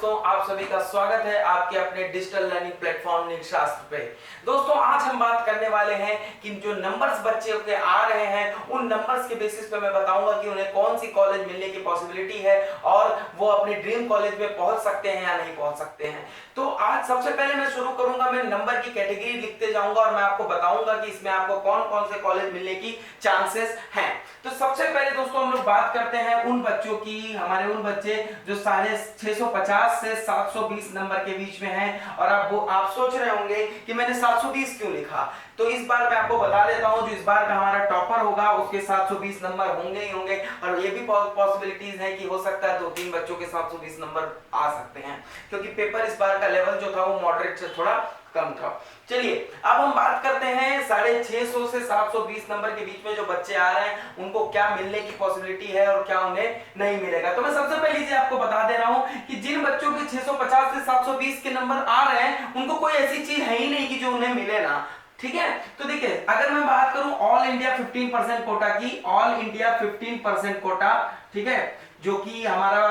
दोस्तों, आप सभी का स्वागत है आपके अपने डिजिटल लर्निंग प्लेटफॉर्म निशास्त्र पे। दोस्तों, आज हम बात करने वाले हैं कि जो नंबर्स बच्चे के आ रहे हैं उन नंबर्स के बेसिस पे मैं बताऊंगा कि उन्हें कौन सी कॉलेज मिलने की पॉसिबिलिटी है और वो अपने ड्रीम कॉलेज में पहुंच सकते हैं या नहीं पहुंच सकते हैं। तो आज सबसे पहले मैं शुरू करूंगा, मैं नंबर की कैटेगरी लिखते जाऊंगा और मैं आपको बताऊंगा कि इसमें आपको कौन कौन से कॉलेज मिलने की चांसेस हैं। तो सबसे पहले दोस्तों हम लोग बात करते हैं उन बच्चों की, हमारे उन बच्चे जो 650 से 720 नंबर के बीच में हैं। और आप सोच रहे होंगे कि मैंने 720 क्यों लिखा। तो इस बार मैं आपको बता देता हूं, जो इस बार का हमारा टॉपर होगा उसके 720 नंबर होंगे ही होंगे। और ये भी पॉसिबिलिटीज है कि हो सकता है 2-3 बच्चों के 720 नंबर आ सकते हैं, क्योंकि पेपर इस बार का लेवल जो था वो मॉडरेट से थोड़ा कम था। चलिए अब हम बात करते हैं 650 से 720 नंबर के बीच में जो बच्चे आ रहे हैं उनको क्या मिलने की पॉसिबिलिटी है और क्या उन्हें नहीं मिलेगा। तो मैं सबसे पहले से आपको बता दे रहा हूं कि जिन बच्चों के 650 से 720 के नंबर आ रहे हैं उनको कोई ऐसी चीज है ही नहीं कि जो उन्हें मिले ना। ठीक है, तो देखिए अगर मैं बात करूं ऑल इंडिया 15% कोटा की, ऑल इंडिया 15% कोटा, ठीक है, जो कि हमारा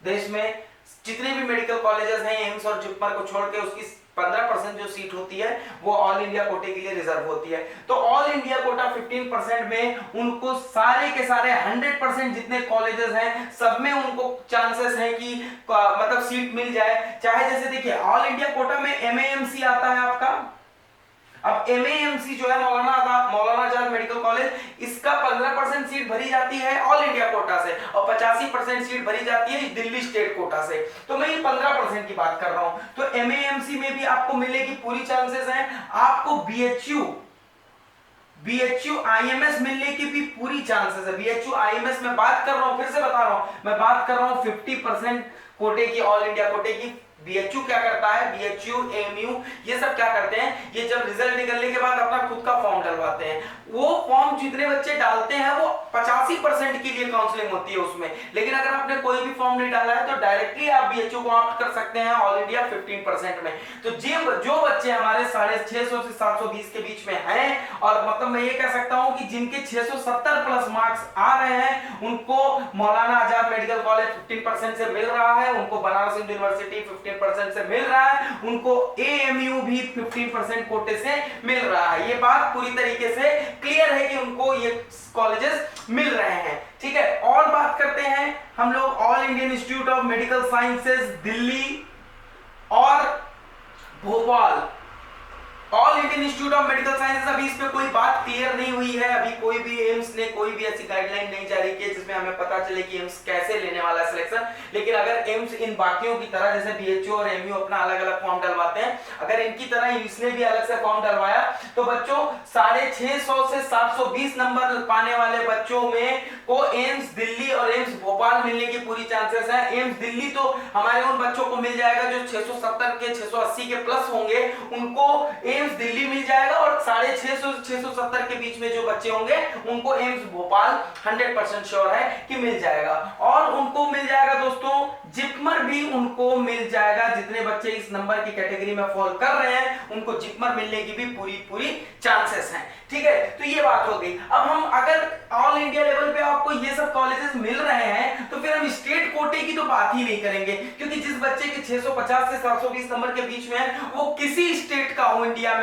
देश में जितने भी मेडिकल कॉलेजेस हैं एम्स और जिपमर को छोड़ के उसकी 15% जो सीट होती है वो ऑल इंडिया कोटे के लिए रिजर्व होती है। तो ऑल इंडिया कोटा 15% में उनको सारे के सारे 100% जितने कॉलेजेस हैं सब में उनको चांसेस है कि मतलब सीट मिल जाए। चाहे जैसे देखिए ऑल इंडिया कोटा में एमएएमसी आता है आपका। अब एमएएमसी जो है मौलाना आजाद मेडिकल कॉलेज, इसका 15% सीट भरी जाती है ऑल इंडिया कोटा से और 85% सीट भरी जाती है दिल्ली स्टेट कोटा से। तो मैं ये 15% की बात कर रहा हूं। तो एमएएमसी में भी आपको मिलने की पूरी चांसेस हैं। आपको बीएचयू आईएमएस मिलने की भी पूरी चांसेस है। बीएचयू आईएमएस में बात कर रहा हूं, फिर से बता रहा हूं, मैं बात कर रहा हूं 50% कोटे की, ऑल इंडिया कोटे की। बीएचयू क्या करता है, बीएचयू एएमयू ये सब क्या करते हैं, ये जब रिजल्ट निकलने के बाद अपना खुद का फॉर्म डलवाते हैं। वो फॉर्म जितने बच्चे डालते हैं वो 85% के लिए काउंसलिंग होती है उसमें। लेकिन अगर आपने कोई भी फॉर्म नहीं डाला है तो डायरेक्टली आप बीएचयू को ऑप्ट कर सकते हैं ऑल इंडिया 15% में। तो जो बच्चे हमारे 650 से 720 के बीच में हैं, और मतलब मैं ये कह सकता हूं कि जिनके 670 प्लस मार्क्स आ रहे हैं उनको मौलाना आजाद मेडिकल कॉलेज 15% से मिल रहा है, उनको बनारस हिंदू यूनिवर्सिटी 15% से मिल रहा है, उनको एएमयू भी 15% कोटे से मिल रहा है। ये बात पूरी तरीके से क्लियर है कि उनको ये कॉलेजेस मिल रहे हैं। ठीक है, और बात करते हैं हम लोग All Indian Institute of Medical Sciences Delhi और Bhopal. All Indian Institute of Medical Sciences, अभी इस पे कोई बात क्लियर नहीं हुई है। अभी कोई भी एम्स ने कोई भी ऐसी गाइडलाइन नहीं जारी की है जिसमें हमें पता चले कि एम्स कैसे लेने वाला है सिलेक्शन। लेकिन अगर एम्स इन बाकियों की तरह जैसे बीएचयू और एमयू अपना अलग अलग फॉर्म डलवाते हैं, अगर इनकी तरह इसने भी अलग से फॉर्म डलवाया तो बच्चों 650 से 720 नंबर पाने वाले बच्चों में को एम्स दिल्ली और एम्स भोपाल मिलने की पूरी चांसेस है। एम्स दिल्ली तो हमारे उन बच्चों को मिल जाएगा जो 670 के 680 के प्लस होंगे, उनको एम्स दिल्ली मिल जाएगा। और 650 से 670 के बीच में जो बच्चे होंगे उनको एम्स भोपाल 100% श्योर है कि मिल जाएगा। और उनको मिल जाएगा दोस्तों जिपमर भी उनको मिल जाएगा। जितने बच्चे इस नंबर की कैटेगरी में फॉल कर रहे हैं उनको जिपमर मिलने की भी पूरी चांसेस हैं। ठीक है, तो ये बात हो गई। अब हम अगर ऑल इंडिया लेवल पे आपको ये सब कॉलेजेस मिल रहे हैं तो फिर हम स्टेट कोटे की तो बात ही नहीं करेंगे, क्योंकि जिस बच्चे के 650 से 720 नंबर के बीच में है वो किसी स्टेट का हो, इंडिया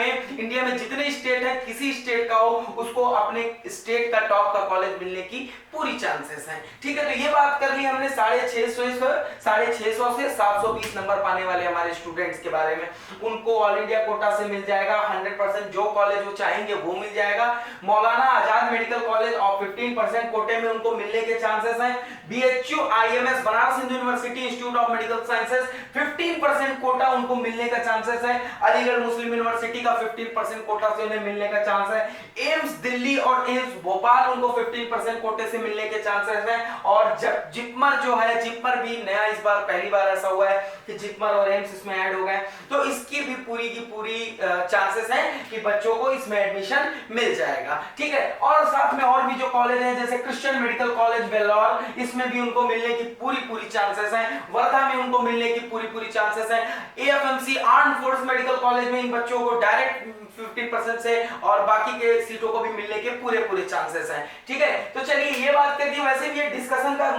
में जितने स्टेट है किसी स्टेट का हो, उसको अपने स्टेट का टॉप का कॉलेज मिलने की पूरी चांसेस हैं। ठीक है, तो ये बात कर ली हमने 650 से 720 नंबर पाने वाले हमारे स्टूडेंट्स के बारे में। उनको ऑल इंडिया कोटा से मिल जाएगा 100%, जो कॉलेज वो चाहेंगे वो मिल जाएगा। मौलाना आजाद मेडिकल कॉलेज और 15% कोटे में उनको मिलने के चांसेस हैं। BHU IMS Banaras Hindu University Institute of Medical Sciences 15% quota उनको मिलने का चांसेस है। अलीगढ़ मुस्लिम यूनिवर्सिटी का 15% कोटा से उन्हें मिलने का चांस है। एम्स दिल्ली और एम्स भोपाल उनको 15% कोटे से मिलने के चांसेस हैं। और जिपमर जो है, जिपमर भी नया इस बार पहली बार ऐसा हुआ है कि जिपमर और एम्स इसमें ऐड हो गए, तो इसकी भी पूरी की पूरी चांसेस हैं कि बच्चों को इसमें एडमिशन मिल जाएगा। ठीक है, और साथ में और भी जो कॉलेज हैं जैसे क्रिश्चियन मेडिकल कॉलेज वेल्लोर, इसमें भी उनको मिलने की पूरी चांसेस हैं। वर्धा में उनको मिलने की पूरी चांसेस हैं। AFMC arm force medical college में इन बच्चों को डायरेक्ट 50% से और बाकी के सीटों को भी मिलने के पूरे चांसेस हैं। ठीक है, तो चलिए ये बात कर दी। वैसे भी ये डिस्कशन का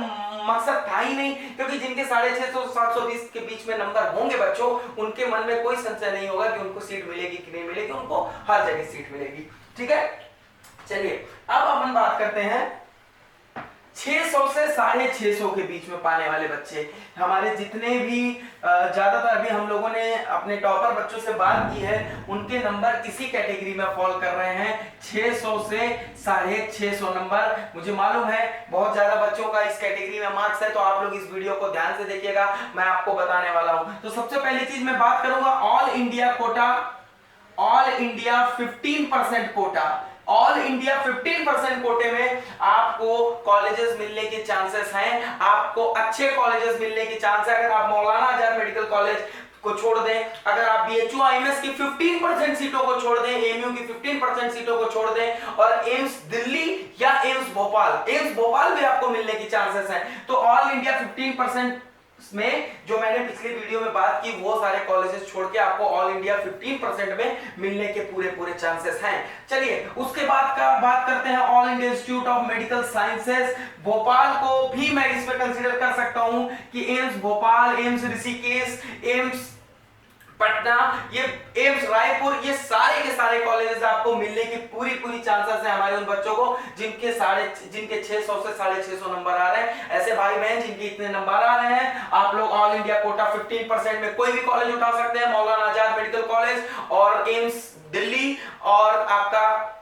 मकसद था ही नहीं, क्योंकि जिनके 650 720 के बीच में नंबर होंगे बच्चों, उनके मन में कोई संशय नहीं होगा कि उनको सीट मिलेगी कि नहीं मिलेगी, उनको हर जगह सीट मिलेगी। ठीक है, चलिए अब अपन बात करते हैं 600 से 650 के बीच में पाने वाले बच्चे। हमारे जितने भी ज्यादातर अभी हम लोगों ने अपने टॉपर बच्चों से बात की है, उनके नंबर इसी कैटेगरी में फॉल कर रहे हैं, 600 से 650 नंबर। मुझे मालूम है बहुत ज्यादा बच्चों का इस कैटेगरी में मार्क्स है, तो आप लोग इस वीडियो को ध्यान से देखिएगा, मैं आपको बताने वाला हूं। तो सबसे पहली चीज मैं बात करूंगा all India quota, all India 15% quota. All India 15% कोटे में आपको कॉलेजेस मिलने के चांसेस हैं, आपको अच्छे कॉलेजेस मिलने के चांस है। अगर आप मौलाना आजाद मेडिकल कॉलेज को छोड़ दें, अगर आप बीएचयू आईएमएस की 15% सीटों को छोड़ दें, एएमयू की 15% सीटों को छोड़ दें, और एम्स दिल्ली या एम्स भोपाल भी आपको मिलने की चांसेस हैं, तो ऑल इंडिया 15% में जो मैंने पिछली वीडियो में बात की, वो सारे कॉलेजेस छोड़ के आपको ऑल इंडिया 15% में मिलने के पूरे चांसेस हैं। चलिए उसके बाद का बात करते हैं all India institute of medical sciences. Bhopal को भी मैं इसमें कंसीडर कर सकता हूं कि AIIMS Bhopal, AIIMS Rishikesh, AIIMS Patna, ये एम्स रायपुर, ये सारे के सारे कॉलेजेस आपको मिलने की पूरी चांसेस है हमारे उन बच्चों को जिनके 600 से 650 नंबर आ रहे हैं। ऐसे भाई बहन जिनके इतने नंबर आ रहे हैं, आप लोग ऑल इंडिया कोटा 15% में कोई भी कॉलेज उठा सकते हैं, मौलाना आजाद मेडिकल कॉलेज और एम्स दिल्ली, और आपका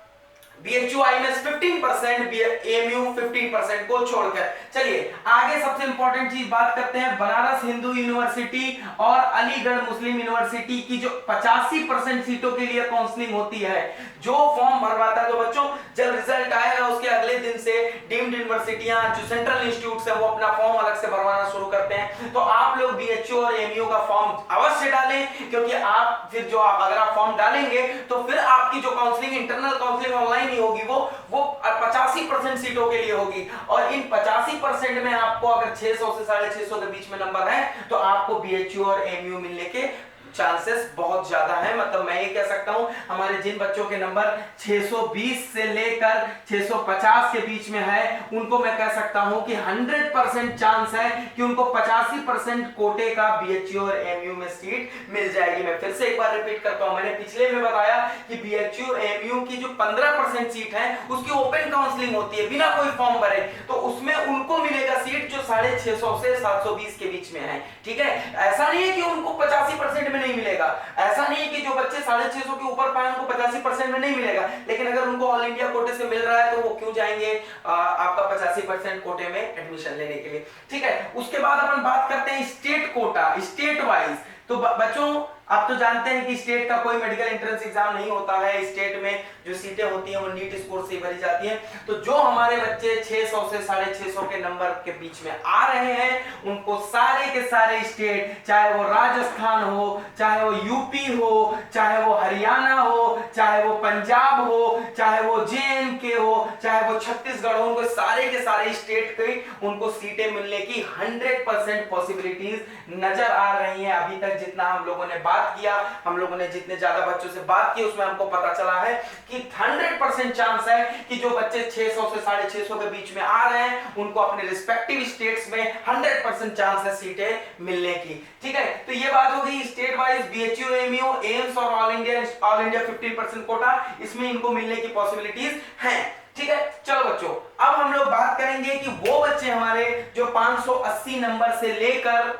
बीएचयू आईएमएस 15%, एएमयू 15% को छोड़कर। चलिए आगे सबसे इंपॉर्टेंट चीज बात करते हैं बनारस हिंदू यूनिवर्सिटी और अलीगढ़ मुस्लिम यूनिवर्सिटी की, जो 85% सीटों के लिए काउंसलिंग होती है। जो फॉर्म भरवाता है, तो बच्चों जब रिजल्ट आएगा उसके अगले दिन से डीम्ड यूनिवर्सिटियां, जो सेंट्रल इंस्टीट्यूट्स है, वो अपना फॉर्म अलग से भरवाना शुरू करते हैं। तो आप लोग बीएचयू और एएमयू का फॉर्म अवश्य डालें, क्योंकि आप फिर जो अगर आप फॉर्म डालेंगे तो फिर आपकी जो काउंसलिंग, इंटरनल काउंसलिंग ऑनलाइन नहीं होगी, वो 85% सीटों के लिए होगी, और इन 85% में आपको अगर 600 से 650 के बीच में नंबर है, तो आपको बीएचयू और एएमयू मिलने के चांसेस बहुत ज्यादा है। मतलब मैं ये कह सकता हूं हमारे जिन बच्चों के नंबर 620 से लेकर 650 के बीच में है, उनको मैं कह सकता हूं कि 100% चांस है कि उनको 85% कोटे का बीएचयू और एएमयू में सीट मिल जाएगी। मैं फिर से एक बार रिपीट करता हूं, मैंने पिछले में बताया कि बीएचयू एएमयू की जो 15% सीट है, उसकी ओपन काउंसलिंग होती है बिना कोई फॉर्म भरे, तो उसमें उनको मिलेगा सीट जो 650 से 720 के बीच में है। ठीक है, ऐसा नहीं है कि उनको 85% नहीं मिलेगा, ऐसा नहीं है कि जो बच्चे 650 के ऊपर पाए उनको 85% में नहीं मिलेगा, लेकिन अगर उनको ऑल इंडिया कोटे से मिल रहा है तो वो क्यों जाएंगे आपका 85% कोटे में एडमिशन लेने के लिए। ठीक है, उसके बाद अपन बात करते हैं स्टेट कोटा, स्टेट वाइज। तो बच्चों आप तो जानते हैं कि स्टेट का कोई मेडिकल एंट्रेंस एग्जाम नहीं होता है, स्टेट में जो सीटें होती हैं वो नीट स्कोर से भरी जाती हैं। तो जो हमारे बच्चे 600 से 650 के नंबर के बीच में आ रहे हैं, उनको सारे के सारे स्टेट, चाहे वो राजस्थान हो, चाहे वो यूपी हो, चाहे वो हरियाणा हो, चाहे वो पंजाब हो, चाहे वो जेएनके हो, चाहे वो छत्तीसगढ़ हो, उनको सारे के सारे स्टेट के उनको सीटें मिलने की 100% पॉसिबिलिटीज नजर आ रही हैं। अभी तक जितना हम लोगों ने बात किया, हम लोगों ने जितने ज्यादा बच्चों से बात की, उसमें हमको पता चला है कि 100% चांस है कि जो बच्चे 600 से 650 के बीच में आ रहे हैं, उनको अपने रिस्पेक्टिव स्टेट्स में 100% चांस है सीटें मिलने की। ठीक है, तो ये बात हो गई state wise BHU, AMU, AIIMS और ऑल इंडिया 15% कोटा, इसमें इनको मिलने की पॉसिबिलिटीज हैं। ठीक है, चलो बच्चों अब हम लोग बात करेंगे कि वो बच्चे हमारे जो 580 नंबर से लेकर,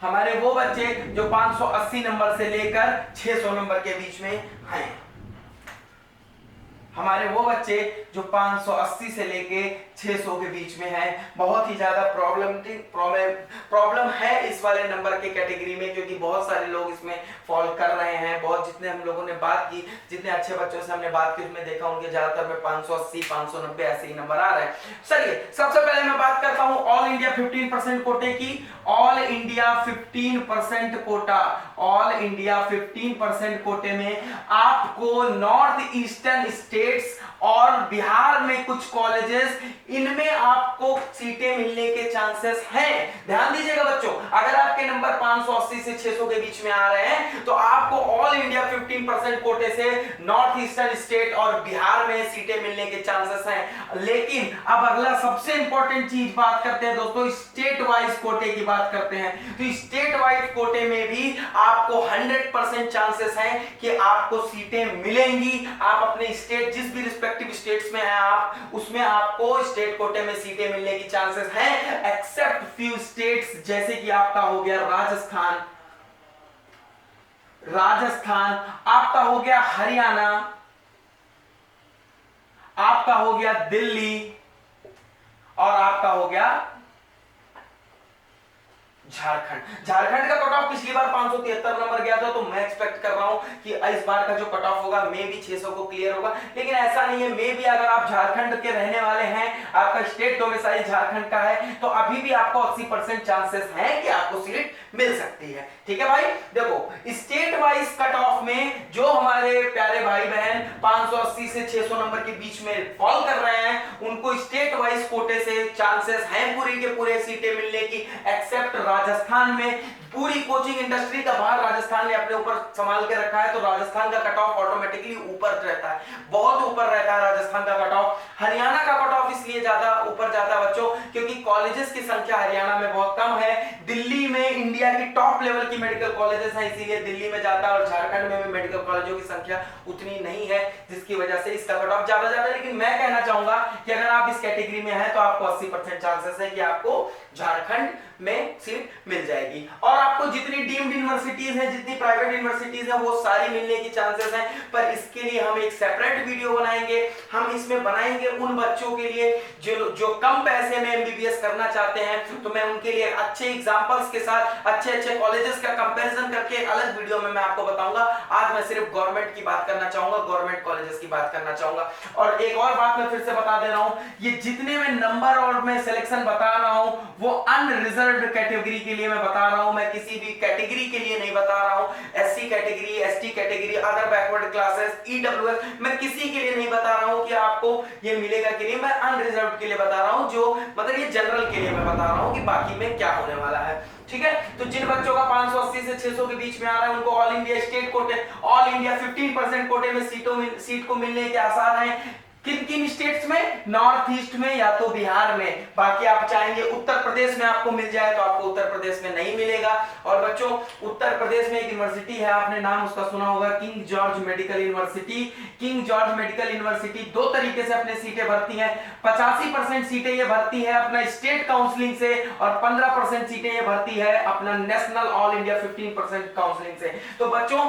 हमारे वो बच्चे जो 580 नंबर से लेकर 600 नंबर के बीच में हैं, हमारे वो बच्चे जो 580 से लेके 600 के बीच में है। बहुत ही ज्यादा प्रॉब्लम है इस वाले नंबर के कैटेगरी में, क्योंकि बहुत सारे लोग इसमें फॉल कर रहे हैं। बहुत जितने हम लोगों ने बात की, जितने अच्छे बच्चों से हमने बात की, उसमें देखा उनके ज्यादातर में 580 590 ऐसे ही नंबर आ रहे हैं। चलिए सबसे पहले मैं बात करता हूं ऑल इंडिया 15% कोटे की। All India 15% quota, all India 15% कोटे में आपको नॉर्थ ईस्टर्न स्टेट्स और बिहार में कुछ कॉलेजेस, इनमें आपको सीटें मिलने के चांसेस हैं। ध्यान दीजिएगा बच्चों, अगर आपके आपके नंबर 580 से 600 के बीच में आ रहे हैं तो आपको ऑल इंडिया 15% कोटे से नॉर्थ ईस्टर्न स्टेट और बिहार में सीटें मिलने के चांसेस हैं। लेकिन अब अगला सबसे इंपॉर्टेंट चीज बात करते हैं दोस्तों, स्टेट वाइज कोटे की बात करते हैं। तो स्टेट वाइज कोटे में भी आपको 100% चांसेस हैं कि आपको सीटें मिलेंगी। आप अपने स्टेट जिस भी रिस्पेक्टिव स्टेट्स में हैं आप उसमें आपको स्टेट कोटे में सीटें मिलने की चांसेस हैं, एक्सेप्ट फ्यू स्टेट्स जैसे कि आपका हो गया राजस्थान, आपका हो गया हरियाणा, आपका हो गया दिल्ली और आपका हो गया झारखंड का कट ऑफ पिछली बार 573 नंबर गया था, तो मैं एक्सपेक्ट कर रहा हूं कि इस बार का जो कट ऑफ होगा मे भी 600 को क्लियर होगा। लेकिन ऐसा नहीं है, मे भी अगर आप झारखंड के रहने वाले हैं, आपका स्टेट डोमिसाइल झारखंड का है, तो अभी भी आपको 80% चांसेस हैं कि आपको सीट मिल सकती है। ठीक है भाई, देखो स्टेट वाइज कट ऑफ में जो हमारे प्यारे भाई बहन 580 से 600 नंबर के बीच में फॉल कर रहे हैं उनको स्टेट वाइज कोटे से चांसेस हैं पूरे के पूरे सीटें मिलने की, एक्सेप्ट राजस्थान में। पूरी कोचिंग इंडस्ट्री का भार राजस्थान ने अपने ऊपर संभाल के रखा है, तो राजस्थान का कट ऑफ ऑटोमेटिकली ऊपर रहता है, बहुत ऊपर रहता है राजस्थान का कट ऑफ। हरियाणा का कट ऑफ इसलिए ज्यादा ऊपर जाता है बच्चों क्योंकि कॉलेजेस की संख्या हरियाणा में बहुत कम है। दिल्ली में इंडिया की टॉप लेवल की मेडिकल कॉलेजेस हैं, इसीलिए दिल्ली में जाता है, और झारखंड में भी मेडिकल कॉलेजों की संख्या उतनी नहीं है, जिसकी वजह से इसका कट ऑफ ज्यादा जाता है। लेकिन मैं कहना चाहूंगा कि अगर आप इस कैटेगरी में हैं तो आपको 80% चांसेस है कि आपको झारखंड में सीट मिल जाएगी। और आपको जितनी डीम्ड यूनिवर्सिटीज हैं, जितनी प्राइवेट यूनिवर्सिटीज हैं, वो सारी मिलने की चांसेस हैं। पर इसके लिए हम एक सेपरेट वीडियो बनाएंगे, हम इसमें बनाएंगे उन बच्चों के लिए जो कम पैसे में एमबीबीएस करना चाहते हैं, तो मैं उनके लिए अच्छे एग्जांपल्स के साथ अच्छे कॉलेजेस का कंपैरिजन करके अलग वीडियो में मैं आपको बताऊंगा। आज मैं सिर्फ गवर्नमेंट की बात करना चाहूंगा, गवर्नमेंट कॉलेजेस की बात करना चाहूंगा। और एक और बात मैं फिर से बता दे रहा हूं, ये जितने में नंबर और मैं सिलेक्शन बता रहा हूं वो अनरिजर्व्ड कैटेगरी के लिए मैं बता रहा हूं, मैं किसी भी कैटेगरी के लिए नहीं बता रहा हूं। SC category, ST category, other backward classes, EWS, मैं किसी के लिए नहीं बता रहा हूं कि आपको ये मिलेगा कि नहीं, मैं अनरिजर्व्ड के लिए बता रहा हूं, जो मतलब ये जनरल के लिए मैं बता रहा हूं कि बाकी में क्या होने वाला है। ठीक है, तो जिन बच्चों का 580 से 600 के बीच में आ रहा है उनको ऑल इंडिया स्टेट कोटे, ऑल इंडिया 15% कोटे में सीट को मिलने के आसार हैं। किन किन स्टेट्स में? नॉर्थ ईस्ट में या तो बिहार में। बाकी आप चाहेंगे उत्तर प्रदेश में आपको मिल जाए तो आपको उत्तर प्रदेश में नहीं मिलेगा। और बच्चों उत्तर प्रदेश में एक यूनिवर्सिटी है, आपने नाम उसका सुना होगा, king George medical university. King George medical university दो तरीके से अपने सीटें भरती है। 85% सीटें ये भरती है अपना स्टेट काउंसलिंग से और 15% सीटें ये भरती है अपना नेशनल ऑल इंडिया 15% काउंसलिंग से। तो बच्चों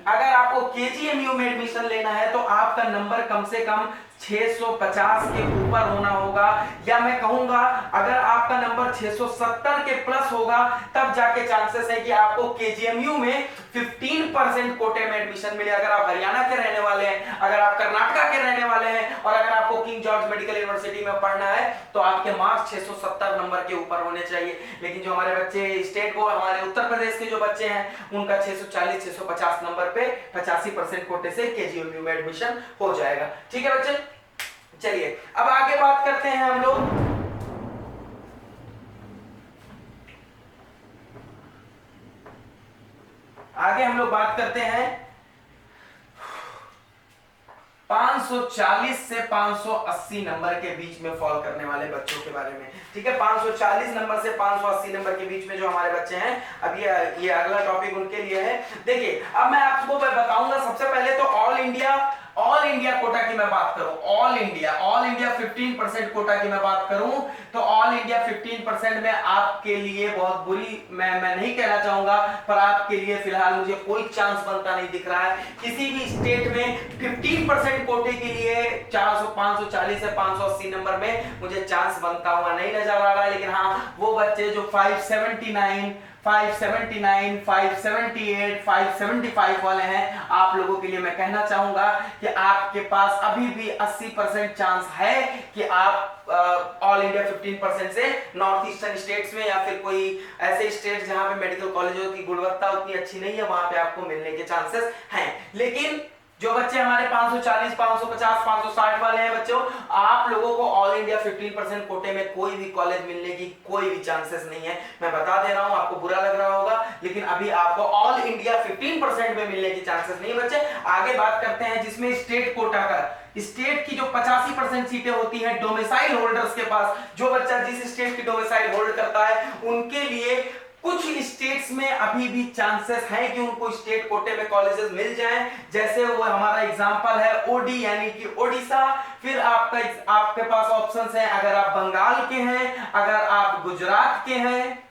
अगर आपको केजीएमयू में एडमिशन लेना है तो आपका नंबर कम से कम 650 के ऊपर होना होगा, या मैं कहूंगा अगर आपका नंबर 670 के प्लस होगा तब जाके चांसेस है कि आपको केजीएमयू में 15% कोटे में एडमिशन मिले। अगर आप हरियाणा के रहने वाले हैं, अगर आप कर्नाटक के रहने वाले हैं और अगर आपको किंग जॉर्ज मेडिकल यूनिवर्सिटी में पढ़ना है तो आपके मार्क्स 670 नंबर के ऊपर होने चाहिए। लेकिन जो हमारे बच्चे स्टेट को, हमारे उत्तर प्रदेश के जो बच्चे हैं उनका 640-650 नंबर पे 85% कोटे से केजीएमयू में एडमिशन हो जाएगा। ठीक है बच्चे, चलिए अब आगे बात करते हैं हम लोग। बात करते हैं 540 से 580 नंबर के बीच में फॉल करने वाले बच्चों के बारे में। ठीक है, 540 नंबर से 580 नंबर के बीच में जो हमारे बच्चे हैं, अब ये अगला टॉपिक उनके लिए है। देखिए अब मैं आपको बताऊंगा सबसे पहले तो ऑल इंडिया कोटा की मैं बात करूं, ऑल इंडिया 15% कोटा की मैं बात करूं तो ऑल इंडिया 15% में आपके लिए बहुत बुरी, मैं नहीं कहना चाहूंगा, पर आपके लिए फिलहाल मुझे कोई चांस बनता नहीं दिख रहा है। किसी भी स्टेट में 15% कोटे के लिए 540 से 580 नंबर में मुझे चांस बनता हुआ नहीं नजर आ रहा है। लेकिन हाँ, वो बच्चे जो 578, 578, 575 वाले हैं, आप लोगों के लिए मैं कहना चाहूंगा कि आपके पास अभी भी 80% चांस है कि आप ऑल इंडिया 15% से नॉर्थ ईस्टर्न स्टेट्स में या फिर कोई ऐसे स्टेट्स जहां पे मेडिकल कॉलेजों की गुणवत्ता उतनी अच्छी नहीं है, वहां पे आपको मिलने के चांसेस हैं। लेकिन जो बच्चे हमारे 540, 550, 560 वाले हैं बच्चों, आप लोगों को ऑल इंडिया 15% कोटे में कोई भी कॉलेज मिलने की कोई भी चांसेस नहीं है। मैं बता दे रहा हूं, आपको बुरा लग रहा होगा लेकिन अभी आपको ऑल इंडिया 15% में मिलने की चांसेस नहीं बचे। आगे बात करते हैं जिसमें स्टेट कोटा का, स्टेट की जो 85% सीटें होती हैं डोमिसाइल होल्डर्स के पास, जो बच्चा जिस स्टेट की डोमिसाइल होल्ड करता है उनके लिए कुछ स्टेट्स में अभी भी चांसेस हैं कि उनको स्टेट कोटे में कॉलेजेस मिल जाएं। जैसे वो हमारा एग्जांपल है ओडी यानी कि ओडिशा। फिर आपके पास ऑप्शंस हैं अगर आप बंगाल के हैं, अगर आप गुजरात के हैं,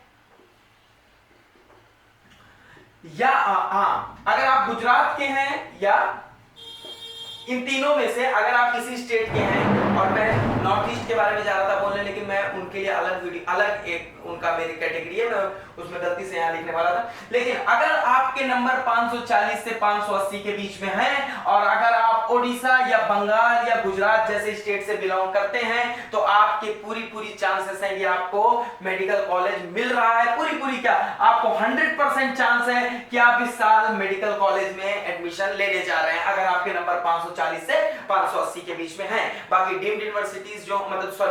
या अगर आप गुजरात के हैं या इन तीनों में से अगर आप किसी स्टेट के हैं। और मैं नॉर्थ ईस्ट के बारे में जा रहा था बोलने, लेकिन मैं उनके लिए अलग वीडियो, अलग एक उनका मेरी कैटेगरी है, मैं उसमें गलती से यहां लिखने वाला था। लेकिन अगर आपके नंबर 540 से 580 के बीच में हैं और अगर आप ओडिशा या बंगाल या गुजरात जैसे स्टेट से बिलोंग करते हैं तो आपके पूरी चांसेस हैं कि आपको मेडिकल कॉलेज मिल रहा है। पूरी क्या, आपको 100% चांस है कि आप इस साल मेडिकल कॉलेज में एडमिशन लेने जा रहे हैं अगर आपके नंबर 540 से 580 के बीच में हैं। बाकी डीम्ड यूनिवर्सिटीज जो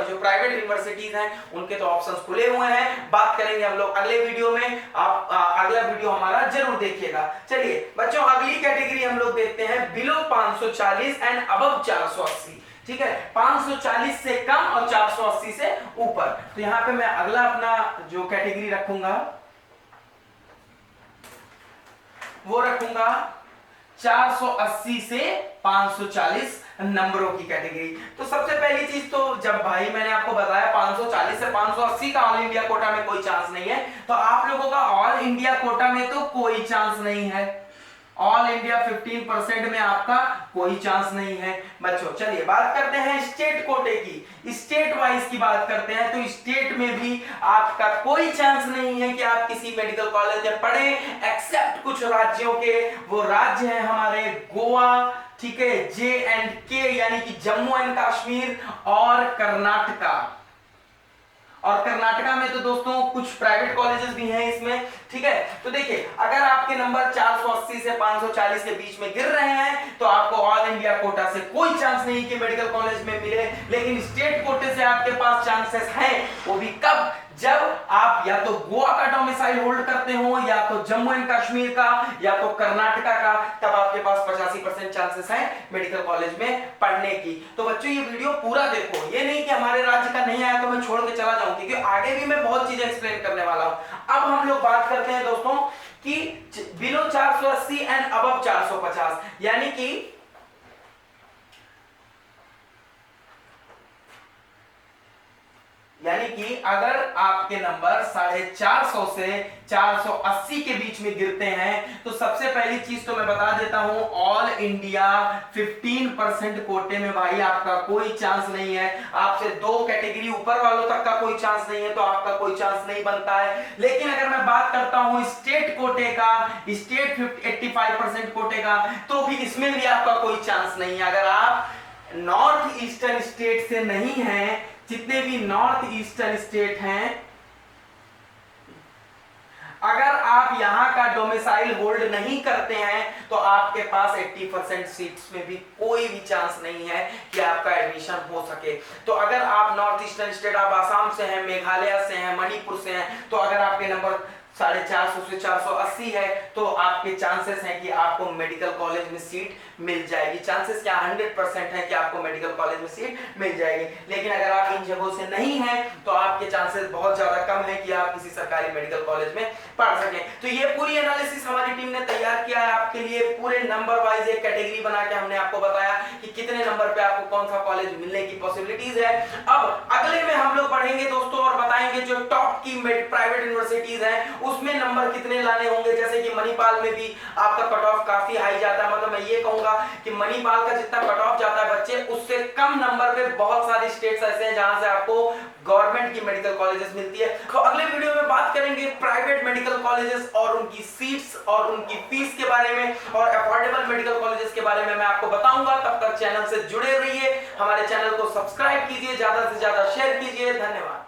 जो प्राइवेट यूनिवर्सिटीज हैं उनके तो ऑप्शंस खुले हुए हैं, बात करेंगे हम लोग अगले वीडियो में। आप अगला वीडियो हमारा जरूर देखिएगा। चलिए बच्चों, अगली कैटेगरी हम लोग देखते हैं बिलो 540 एंड अबव 480। ठीक है, 540 से कम और 480 से ऊपर। तो यहां पे मैं अगला अपना जो कैटेगरी रखूंगा वो रखूंगा 480 से 540 नंबरों की कैटेगरी। तो सबसे पहली चीज तो जब भाई मैंने आपको बताया 540 से 580 का ऑल इंडिया कोटा में कोई चांस नहीं है, तो आप लोगों का ऑल इंडिया कोटा में तो कोई चांस नहीं है। ऑल इंडिया 15% में आपका कोई चांस नहीं है बच्चों। चलिए बात करते हैं स्टेट कोटे की, स्टेट वाइज की बात करते हैं। तो स्टेट में भी आपका कोई चांस नहीं है कि आप किसी मेडिकल कॉलेज में पढ़े, एक्सेप्ट कुछ राज्यों के। वो राज्य हैं हमारे गोवा, ठीक है, J&K यानी कि जम्मू एंड कश्मीर और कर्नाटका। और कर्नाटका में तो दोस्तों कुछ प्राइवेट कॉलेजेस भी हैं इसमें। ठीक है, तो देखिए अगर आपके नंबर 480 से 540 के बीच में गिर रहे हैं तो आपको ऑल इंडिया कोटा से कोई चांस नहीं कि मेडिकल कॉलेज में मिले। लेकिन स्टेट कोटे से आपके पास चांसेस हैं, वो भी कब, जब आप या तो गोवा का डोमिसाइल होल्ड करते हो, या तो जम्मू एंड कश्मीर का, या तो कर्नाटका का, तब आपके पास 85% चांसेस हैं मेडिकल कॉलेज में पढ़ने की। तो बच्चों ये वीडियो पूरा देखो, ये नहीं कि हमारे राज्य का नहीं आया तो मैं छोड़ के चला जाऊं, क्योंकि आगे भी मैं बहुत चीजें एक्सप्लेन करने वाला हूं। अब हम लोग बात करते हैं दोस्तों कि बिलो 480 एंड अबव 450, यानी कि अगर आपके नंबर 450 से 480 के बीच में गिरते हैं तो सबसे पहली चीज तो मैं बता देता हूं, ऑल इंडिया 15% कोटे में भाई आपका कोई चांस नहीं है। आपसे 2 कैटेगरी ऊपर वालों तक का कोई चांस नहीं है, तो आपका कोई चांस नहीं बनता है। लेकिन अगर मैं बात करता हूं स्टेट कोटे का, स्टेट 85% कोटे का, तो भी इसमें भी आपका कोई चांस नहीं है। अगर आप नॉर्थ ईस्टर्न स्टेट से नहीं हैं, जितने भी नॉर्थ ईस्टर्न स्टेट हैं, अगर आप यहां का डोमिसाइल होल्ड नहीं करते हैं तो आपके पास 80% सीट्स में भी कोई भी चांस नहीं है कि आपका एडमिशन हो सके। तो अगर आप नॉर्थ ईस्टर्न स्टेट, आप आसाम से हैं, मेघालय से हैं, मणिपुर से हैं, तो अगर आपके नंबर 450 से 480 है तो आपके चांसेस हैं कि आपको मेडिकल कॉलेज में सीट मिल जाएगी। चांसेस क्या 100% है कि आपको मेडिकल कॉलेज में सीट मिल जाएगी। लेकिन अगर आप इन जगहों से नहीं हैं तो आपके चांसेस बहुत ज्यादा कम है कि आप किसी सरकारी मेडिकल कॉलेज में पढ़ सकें। तो ये पूरी एनालिसिस हमारी टीम ने तैयार किया है आपके लिए। पूरे नंबर वाइज एक कैटेगरी बना के हमने आपको बताया कि कितने नंबर पे आपको कौन सा कॉलेज मिलने की पॉसिबिलिटीज है। अब अगले में हम लोग बढ़ेंगे दोस्तों और बताएंगे जो टॉप की प्राइवेट यूनिवर्सिटीज हैं उसमें नंबर कितने लाने होंगे। जैसे कि मणिपाल में भी आपका कट ऑफ काफी हाई जाता है, मतलब मैं ये कहूंगा कि मणिपाल का जितना कट ऑफ जाता है बच्चे, उससे कम नंबर पे बहुत सारी स्टेट्स ऐसे हैं जहां से आपको गवर्नमेंट की मेडिकल कॉलेजेस मिलती है। तो अगले वीडियो में बात करेंगे प्राइवेट मेडिकल कॉलेजेस और उनकी सीट्स और उनकी फीस के बारे में, और अफोर्डेबल मेडिकल कॉलेजेस के बारे में मैं आपको बताऊंगा। तब तक चैनल से जुड़े रहिए, हमारे चैनल को सब्सक्राइब कीजिए, ज्यादा से ज्यादा शेयर कीजिए। धन्यवाद।